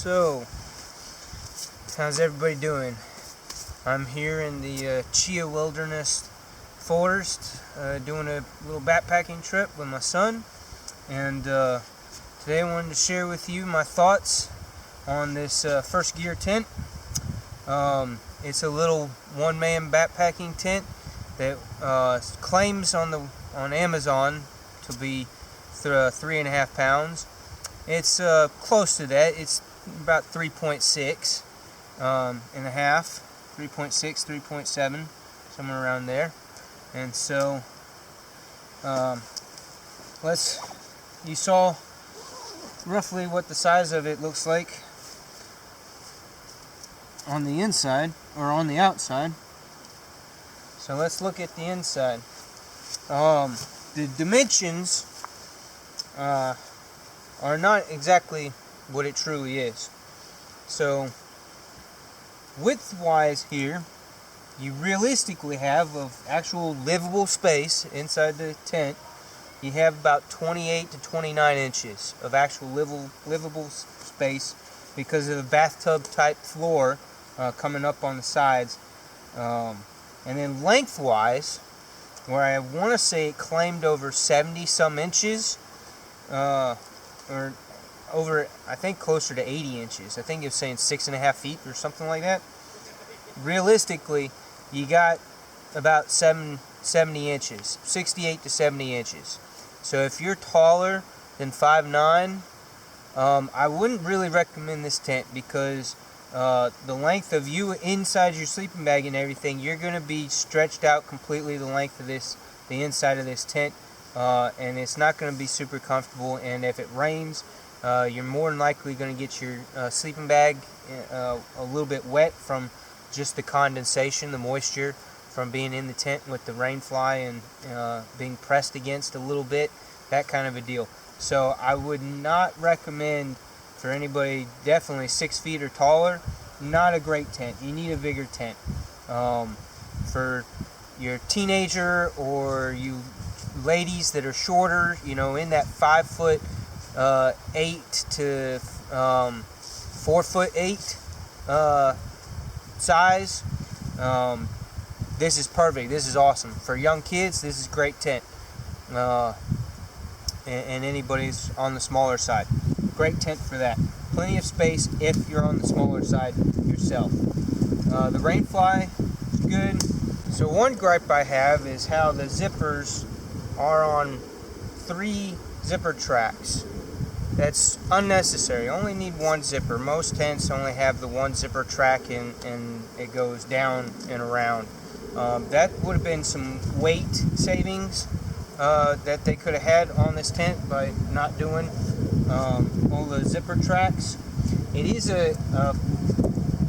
So, how's everybody doing? I'm here in the Chia Wilderness Forest doing a little backpacking trip with my son, and today I wanted to share with you my thoughts on this first Geer tent. It's a little one-man backpacking tent that claims on Amazon to be 3.5 pounds. It's close to that. It's about 3.6 and a half, 3.6, 3.7, somewhere around there. And so you saw roughly what the size of it looks like on the inside or on the outside. So let's look at the inside. The dimensions are not exactly what it truly is. So width-wise here, you realistically have of actual livable space inside the tent, you have about 28 to 29 inches of actual livable space because of the bathtub type floor coming up on the sides. And then lengthwise, where I want to say it claimed over 70 some inches, or over, I think closer to 80 inches. I think it was saying 6.5 feet or something like that. Realistically, you got about 70 inches, 68 to 70 inches. So if you're taller than 5'9", I wouldn't really recommend this tent because the length of you inside your sleeping bag and everything, you're going to be stretched out completely the length of the inside of this tent, and it's not going to be super comfortable. And if it rains, you're more than likely going to get your sleeping bag a little bit wet from just the condensation, the moisture from being in the tent with the rain fly and being pressed against a little bit, that kind of a deal. So I would not recommend for anybody, definitely 6 feet or taller, not a great tent. You need a bigger tent. For your teenager or you ladies that are shorter, you know, in that 5'8" to 4'8" size, this is perfect. This is awesome. For young kids, this is a great tent. And anybody's on the smaller side, great tent for that. Plenty of space if you're on the smaller side yourself. The rain fly is good. So one gripe I have is how the zippers are on 3 zipper tracks. That's unnecessary. Only need 1 zipper. Most tents only have the 1 zipper track and it goes down and around. That would have been some weight savings that they could have had on this tent by not doing all the zipper tracks. It is a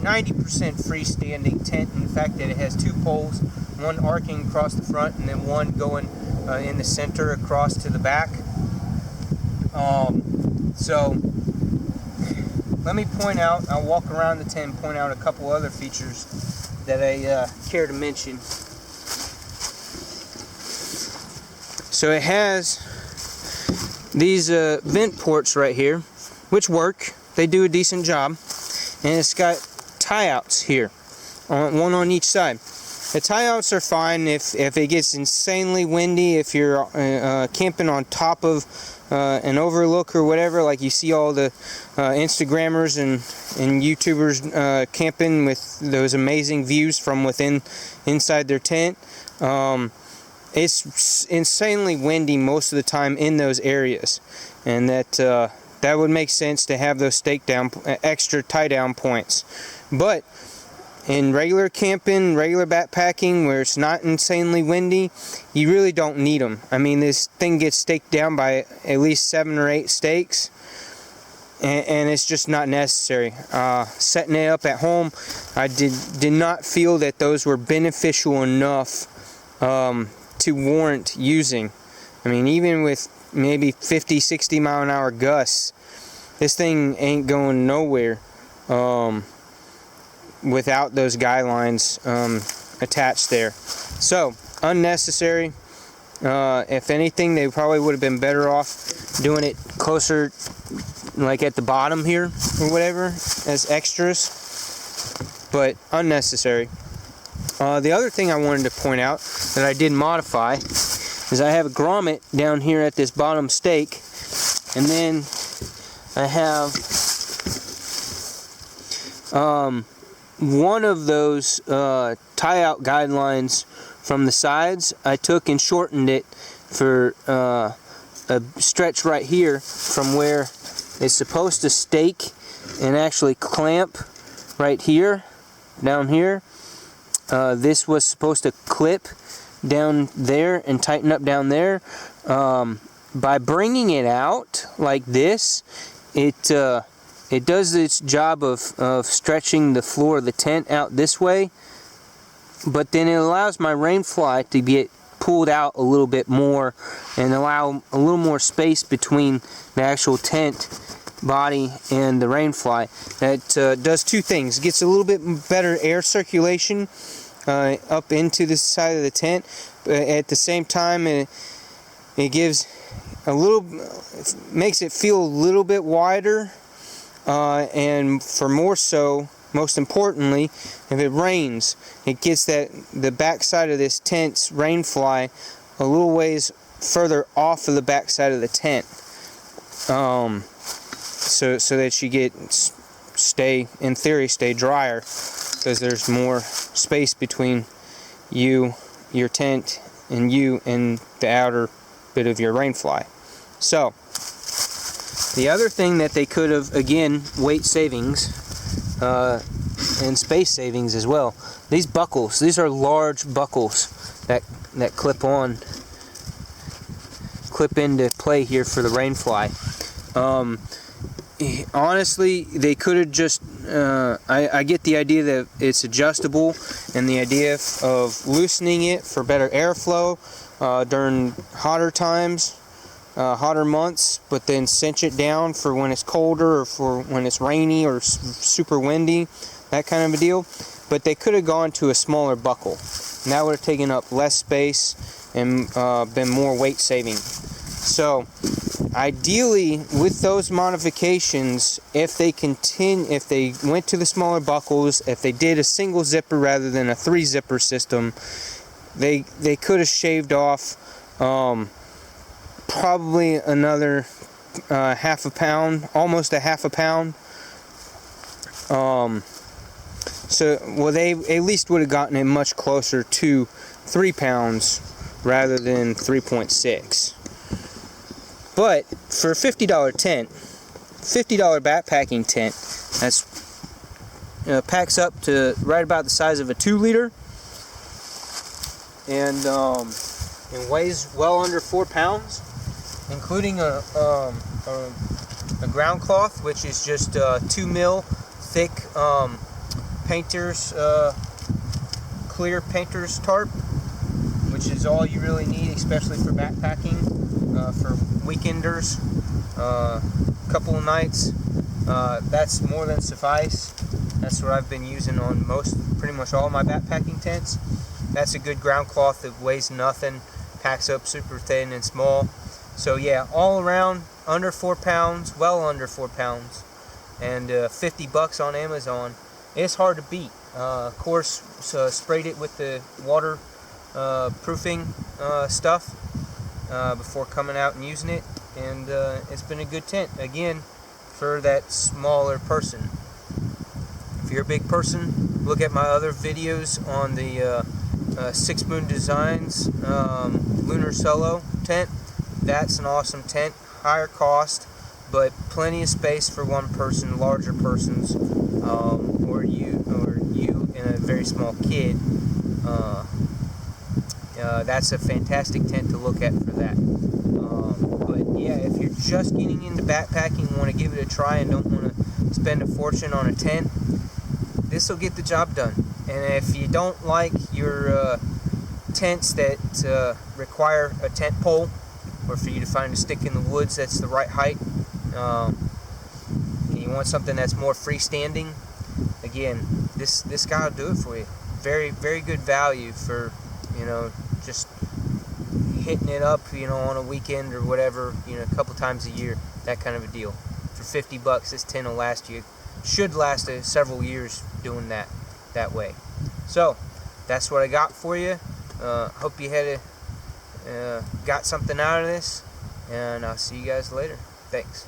90% freestanding tent in the fact that it has 2 poles, one arcing across the front and then one going in the center across to the back. So let me point out, I'll walk around the tent and point out a couple other features that I care to mention. So it has these vent ports right here, which work. They do a decent job. And it's got tie-outs here, one on each side. The tie-outs are fine if it gets insanely windy, if you're camping on top of an overlook or whatever, like you see all the Instagrammers and YouTubers camping with those amazing views from inside their tent. It's insanely windy most of the time in those areas, and that would make sense to have those extra tie-down points. But in regular camping, regular backpacking, where it's not insanely windy, you really don't need them. I mean, this thing gets staked down by at least 7 or 8 stakes, and it's just not necessary. Setting it up at home, I did not feel that those were beneficial enough to warrant using. I mean, even with maybe 50, 60 mile an hour gusts, this thing ain't going nowhere without those guy lines attached there. So unnecessary. If anything, they probably would have been better off doing it closer like at the bottom here or whatever as extras, but unnecessary. The other thing I wanted to point out that I did modify is I have a grommet down here at this bottom stake, and then I have one of those tie-out guidelines from the sides. I took and shortened it for a stretch right here from where it's supposed to stake and actually clamp right here, down here. This was supposed to clip down there and tighten up down there. By bringing it out like this, it does its job of stretching the floor of the tent out this way, but then it allows my rain fly to get pulled out a little bit more and allow a little more space between the actual tent body and the rain fly. That does two things. It gets a little bit better air circulation up into the side of the tent, but at the same time it gives a little, makes it feel a little bit wider, and for more so, most importantly, if it rains, it gets the back side of this tent's rain fly a little ways further off of the back side of the tent, so that you in theory stay drier, because there's more space between your tent and the outer bit of your rain fly. So the other thing that they could have, again, weight savings and space savings as well. These buckles, these are large buckles that clip into play here for the rain fly. Honestly, they could have just I get the idea that it's adjustable, and the idea of loosening it for better airflow during hotter times, hotter months, but then cinch it down for when it's colder or for when it's rainy or super windy, that kind of a deal. But they could have gone to a smaller buckle, and that would have taken up less space and been more weight saving. So ideally, with those modifications, if they went to the smaller buckles, if they did a single zipper rather than a 3-zipper system, they could have shaved off probably another half a pound, almost a half a pound. They at least would have gotten it much closer to 3 pounds rather than 3.6. But for a $50 tent, $50 backpacking tent, that's packs up to right about the size of a 2-liter, and weighs well under 4 pounds, including a ground cloth, which is just 2 mil thick clear painter's tarp, which is all you really need, especially for backpacking, for weekenders, couple of nights. That's more than suffice. That's what I've been using on pretty much all my backpacking tents. That's a good ground cloth that weighs nothing, packs up super thin and small. So yeah, all around under 4 pounds, well under 4 pounds, and $50 on Amazon. It's hard to beat. Of course, sprayed it with the water proofing stuff before coming out and using it, and it's been a good tent, again, for that smaller person. If you're a big person, look at my other videos on the 6 Moon Designs Lunar Solo tent. That's an awesome tent, higher cost, but plenty of space for one person, larger persons, or you and a very small kid. That's a fantastic tent to look at for that. But yeah, if you're just getting into backpacking, want to give it a try and don't want to spend a fortune on a tent, this will get the job done. And if you don't like your tents that require a tent pole, or for you to find a stick in the woods that's the right height, and you want something that's more freestanding, again, this guy will do it for you. Very, very good value for, just hitting it up, on a weekend or whatever, a couple times a year, that kind of a deal. For 50 bucks, this tent will last you, should last several years doing that way. So that's what I got for you. Hope you had got something out of this, and I'll see you guys later. Thanks.